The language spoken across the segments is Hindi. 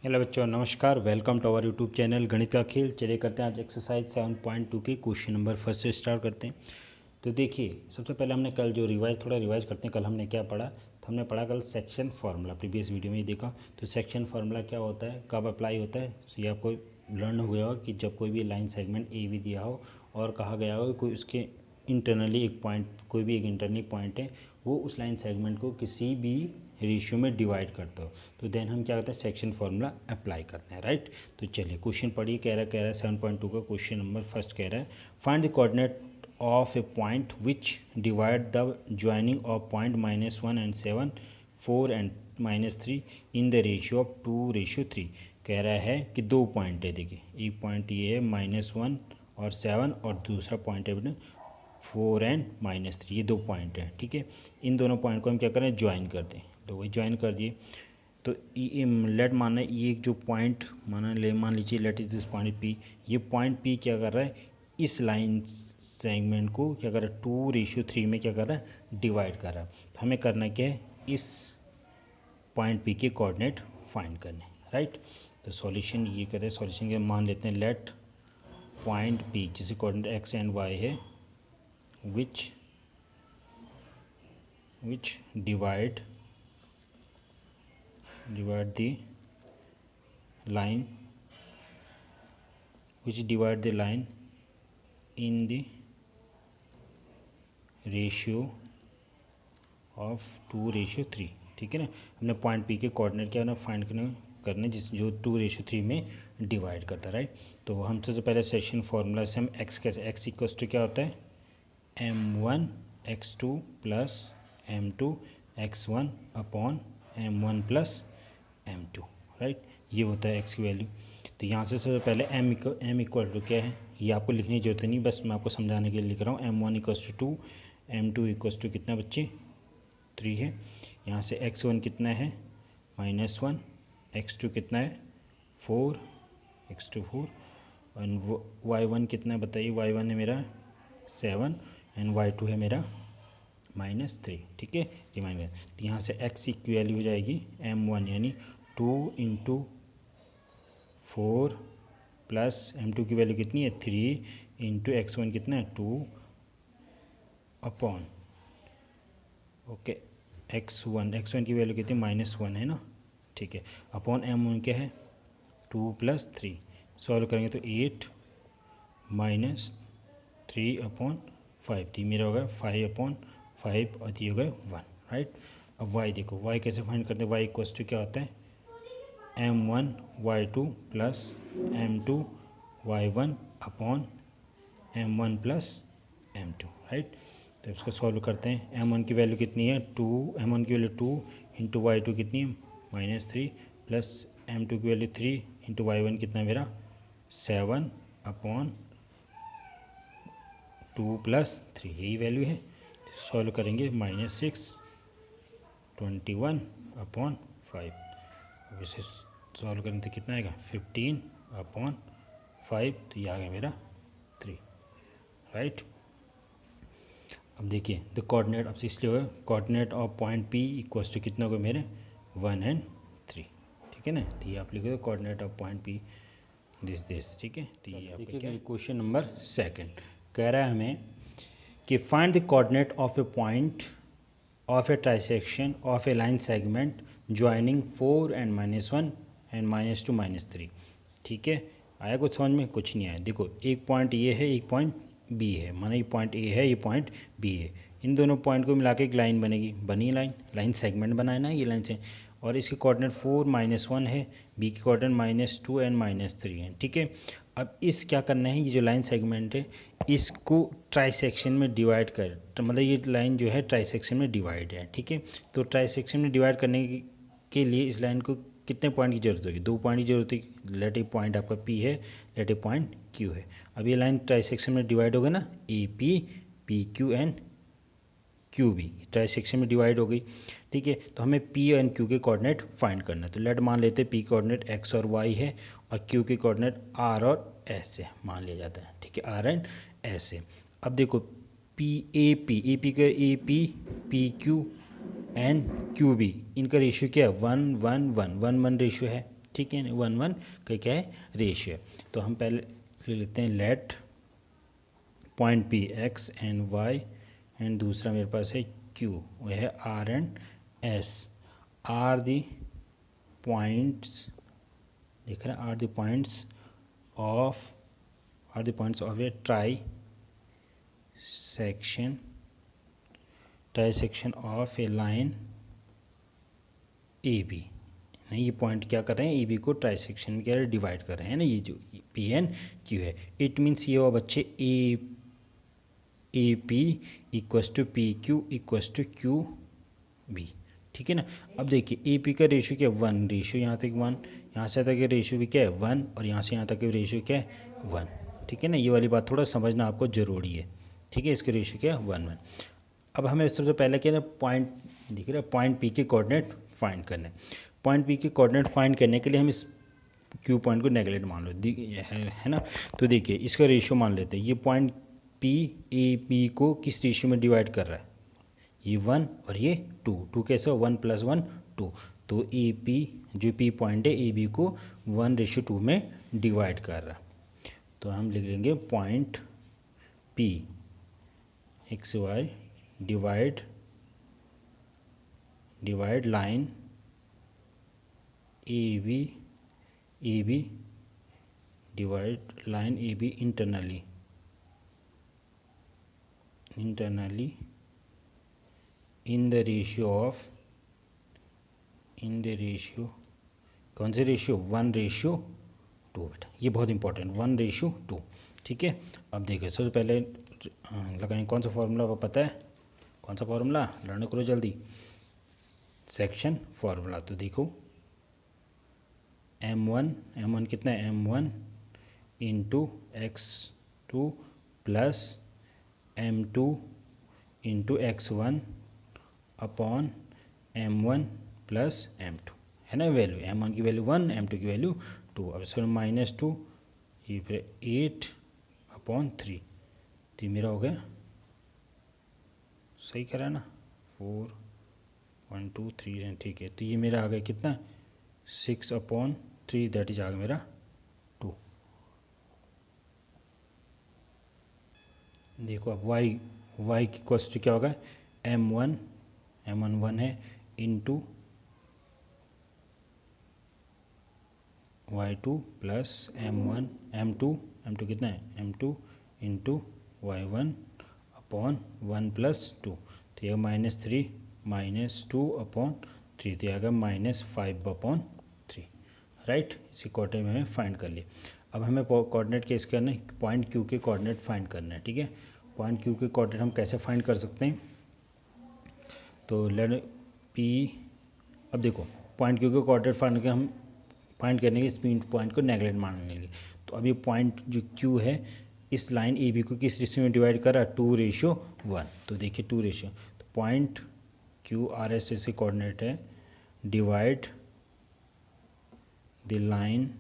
हेलो बच्चों, नमस्कार। Welcome to our YouTube channel गणित का खेल। चलिए करते हैं आज एक्सरसाइज 7.2 के क्वेश्चन नंबर फर्स्ट से स्टार्ट करते हैं। तो देखिए, सबसे पहले हमने कल जो थोड़ा रिवाइज करते हैं। कल हमने क्या पढ़ा? तो हमने पढ़ा कल सेक्शन फार्मूला, प्रीवियस वीडियो में ही देखा। तो सेक्शन फार्मूला क्या होता है, कब अप्लाई होता है, तो ये आपको लर्न हो गया होगा कि जब कोई भी लाइन सेगमेंट ए भी दिया हो और कहा गया हो कोई उसके इंटरनली एक पॉइंट, कोई भी एक इंटरनली पॉइंट है, वो उस लाइन सेगमेंट को किसी भी रेशियो में डिवाइड करता हो, तो देन हम क्या करते हैं, सेक्शन फार्मूला अप्लाई करते हैं, राइट। तो चलिए क्वेश्चन पढ़िए। कह रहा है 7.2 का क्वेश्चन नंबर फर्स्ट कह रहा है, find the coordinate of A point which divide the joining of point -1 and 7, 4 and -3 in the ratio of 2:3। कह रहा है कि दो पॉइंट है, देखिए एक पॉइंट ये है -1 और 7 और दूसरा पॉइंट है 4 and -3, ये दो पॉइंट है, ठीक है। इन दोनों पॉइंट को हम क्या करें, ज्वाइन कर दें। तो वही ज्वाइन कर दिए। तो लेट माना ये जो पॉइंट मान लीजिए let is this point P. ये पॉइंट पी क्या कर रहा है, इस लाइन सेगमेंट को क्या कर रहा है, 2:3 में क्या कर रहा है, डिवाइड कर रहा है। तो हमें करना क्या है, इस पॉइंट पी के कोऑर्डिनेट फाइंड करने, राइट। तो सॉल्यूशन ये कहते हैं, सॉल्यूशन के मान लेते हैं लेट पॉइंट पी जिसे कोऑर्डिनेट एक्स एंड वाई है, which divide the line in the ratio of 2:3, ठीक है ना। हमने पॉइंट पी के कोऑर्डिनेट क्या है ना फाइंड करने जिस जो 2:3 में डिवाइड करता है, राइट। तो हम सबसे पहले सेक्शन फार्मूला से हम एक्स कैसे, एक्स इक्वल्स टू क्या होता है, m1 x2 plus m2 x1 upon m1 plus m2, right. ये होता है x की वैल्यू। तो यहाँ से सबसे पहले m इक्वल टू क्या है, ये आपको लिखने की जरूरत नहीं, बस मैं आपको समझाने के लिए लिख रहा हूँ। m1 equals to 2, m2 equals to कितना बच्चे, 3 है। यहाँ से x1 कितना है, -1, x2 कितना है, 4, x2 4, और y1 कितना है बताइए, y1 है मेरा 7 एंड y2 है मेरा -3, ठीक है, रिमाइंडर। तो यहाँ से x की वैल्यू हो जाएगी m1 यानी 2 × 4 प्लस m2 की वैल्यू कितनी है, 3 × x1 कितना है, 2 अपॉन ओके x1 की वैल्यू कितनी, -1 है ना, ठीक है, अपॉन m1 क्या है, 2 + 3। सॉल्व करेंगे तो 8 - 3 अपॉन 5, तो मेरा होगा 5/5 और ये होगा 1, राइट। अब y देखो, y कैसे फाइंड करते हैं, y इक्वल्स टू क्या होता है, m1 y2 plus m2 y1 upon m1 plus m2, right. तो इसको सॉल्व करते हैं। m1 की वैल्यू कितनी है, 2, m1 की वैल्यू 2 × y2 कितनी है, -3 प्लस m2 की वैल्यू 3 × y1 कितना है मेरा 7 अपॉन 2 + 3, यही वैल्यू है। सॉल्व करेंगे -6 21/5। अब इसे सॉल्व करेंगे तो कितना आएगा, 15/5, तो ये आ गया मेरा 3, राइट। अब देखिए द कोऑर्डिनेट, अब इसलिए होगा coordinate of point P equals to कितना होगा मेरे 1 and 3, ठीक है ना। तो ये आप लिखोगे coordinate of point P this, ठीक है। तो ये आपका क्या है, क्वेश्चन नंबर सेकंड कह रहा है हमें कि find the coordinate of A point of A trisection of a line segment joining 4 and -1 and -2 -3, ठीक है। आया कुछ समझ में, कुछ नहीं आया। देखो एक पॉइंट ये है, एक पॉइंट बी है, माना ये पॉइंट ए है, ये पॉइंट बी है। इन दोनों पॉइंट को मिला के एक लाइन बनेगी, बनी लाइन सेगमेंट बनाए ना ये लाइन से, और इसके कोऑर्डिनेट 4 -1 है, बी की कोऑर्डिनेट -2 and -3 है, ठीक है। अब इस क्या करना है, ये जो लाइन सेगमेंट है इसको ट्राइसेक्शन में डिवाइड कर, तो मतलब ये लाइन जो है ट्राइसेक्शन में डिवाइड है, ठीक है। तो ट्राइसेक्शन में डिवाइड करने के लिए इस लाइन को कितने पॉइंट की जरूरत होगी, 2 पॉइंट की जरूरत है। लेट ए पॉइंट आपका पी है, लेट ए पॉइंट क्यू है। अब ये लाइन ट्राइसेक्शन में डिवाइड होगा ना, A P, P Q and Q B trisection में डिवाइड हो गई, ठीक है। तो हमें पी एंड क्यू के कोऑर्डिनेट फाइंड करना है। तो लेट मान लेते हैं पी कोऑर्डिनेट एक्स और वाई है और क्यू के कोऑर्डिनेट आर और एस से मान लिया जाता है, ठीक है, आर एंड एस से। अब देखो पी ए पी का A P Q and Q B, इनका रेशियो क्या है, 1 1 1 1 1 रेशियो है, ठीक है, 1:1 का क्या है रेशियो है। तो हम पहले लिख लेते हैं let point P X and Y and दूसरा मेरे पास है क्यू, वो है R and S, are the points, देख रहे हैं, are the points of a trisection of a line A B. ये पॉइंट क्या कर रहे हैं, ए बी को ट्राई सेक्शन में क्या है डिवाइड कर रहे हैं ना, ये जो पी एन क्यू है। इट मीन्स ये हुआ बच्चे A P equals to P Q equals to Q B, ठीक है ना। अब देखिए ए पी का रेशियो क्या है 1, रेशियो यहाँ तक 1, यहाँ से तक रेशियो भी क्या है 1, और यहाँ से यहाँ तक रेशियो क्या है 1, ठीक है ना। ये वाली बात थोड़ा समझना आपको ज़रूरी है, ठीक है। इसके रेशियो क्या है 1, 1। अब हमें सबसे पहले क्या है पॉइंट दिख रहा है, पॉइंट पी के कोऑर्डिनेट फाइंड करने। पॉइंट पी के कोऑर्डिनेट फाइंड करने के लिए हम इस क्यू पॉइंट को नेगलेक्ट मान लो है ना। तो देखिए इसका रेशियो मान लेते हैं, ये पॉइंट पी ए पी को किस रेशियो में डिवाइड कर रहा है, ये 1 और ये 2 कैसे 1 + 1 2। तो ए पी जो पी पॉइंट है ए बी को 1:2 में डिवाइड कर रहा है। तो हम लिख लेंगे point P X Y divide line A B divide line A B internally in the ratio कौन से रेशियो 1:2 बेटा, ये बहुत इंपॉर्टेंट 1:2, ठीक है। अब देखिए सबसे पहले लगाएं कौन सा फॉर्मूला, पता है कौन सा फॉर्मूला, लर्न करो जल्दी, सेक्शन फॉर्मूला। तो देखो m1 कितना है m1 into x2 plus m2 into x1 upon m1 plus m2, है ना। वैल्यू m1 की वैल्यू 1, m2 की वैल्यू 2। अब इसमें -2, ये फिर 8/3, तो मेरा हो गया, सही करा ना, 4 1 2 3, ठीक है। तो ये मेरा आ गया कितना 6/3, दैट इज आ गया मेरा 2। देखो अब y की कॉस्ट क्या होगा, m1 1 है इंटू y2 प्लस m2 कितना है m2 इंटू y1 अपॉन 1 + 2, तो यह -3 -2/3, तो आएगा -5/3, राइट। इसी कोऑर्डिनेट में हमें फाइंड कर लिया। अब हमें कोऑर्डिनेट केस करना है, पॉइंट क्यू के कोऑर्डिनेट फाइंड करना है, ठीक है। पॉइंट क्यू के कोऑर्डिनेट हम कैसे फाइंड कर सकते हैं, तो लेट पी, अब देखो पॉइंट क्यू के कोऑर्डिनेट फाइंड करने के इस पॉइंट को नेगलेक्ट मान लेंगे। तो अब ये पॉइंट जो क्यू है इस लाइन ए बी को किस रेशियो में डिवाइड कर रहा है 2:1। तो देखिए 2 रेशियो, तो पॉइंट क्यू आर एस से कोऑर्डिनेट है divide the line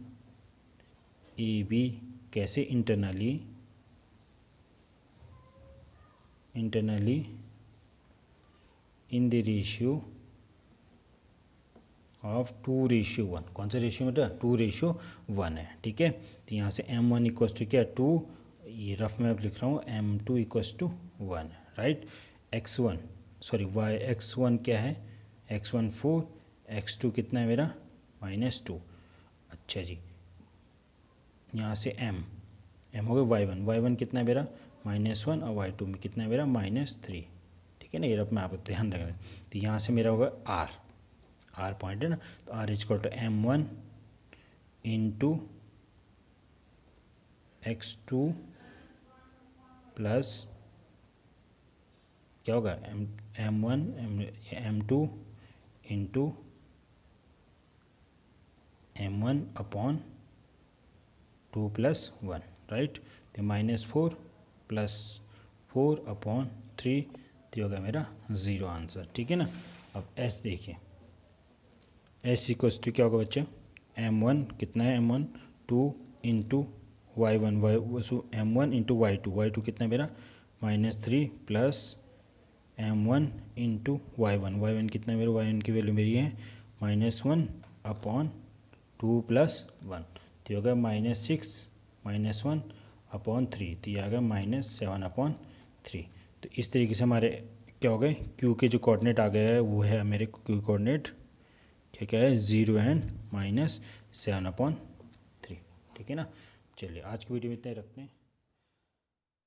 A B कैसे internally in the ratio of 2:1। कौन सा रेशियो बेटा 2:1 है, ठीक है। तो यहाँ से m1 इक्वस टू क्या 2, ये रफ में लिख रहा हूँ m2 equals to 1, right. x1 क्या है x1 4, x2 कितना है मेरा -2। अच्छा जी, यहाँ से m हो गया y1 कितना है मेरा -1 और y2 में कितना है मेरा -3, ठीक है ना। ये रफ में आप ध्यान रखें। तो यहाँ से मेरा होगा r पॉइंट है ना, तो r equal to m1 into x2 plus क्या होगा m2 into m1 upon 2 + 1, right. तो -4 + 4/3, तो होगा मेरा 0 आंसर, ठीक है ना। अब s देखिए, s इक्वल्स टू क्या होगा बच्चे m1 कितना है m1 2 into y1 m1 into y2 कितना है मेरा -3 प्लस m1 इंटू y1 कितना है मेरा y1 की वैल्यू मेरी है -1/2 2 + 1, तो ये हो गया -6 - 1 अपॉन 3, तो ये आ गया -7/3। तो इस तरीके से हमारे क्या हो गए, क्यू के जो कोऑर्डिनेट आ गए हैं वो है मेरे क्यू कोऑर्डिनेट क्या है 0 एंड -7/3। ठीक है ना। चलिए आज की वीडियो में इतना ही रखते हैं।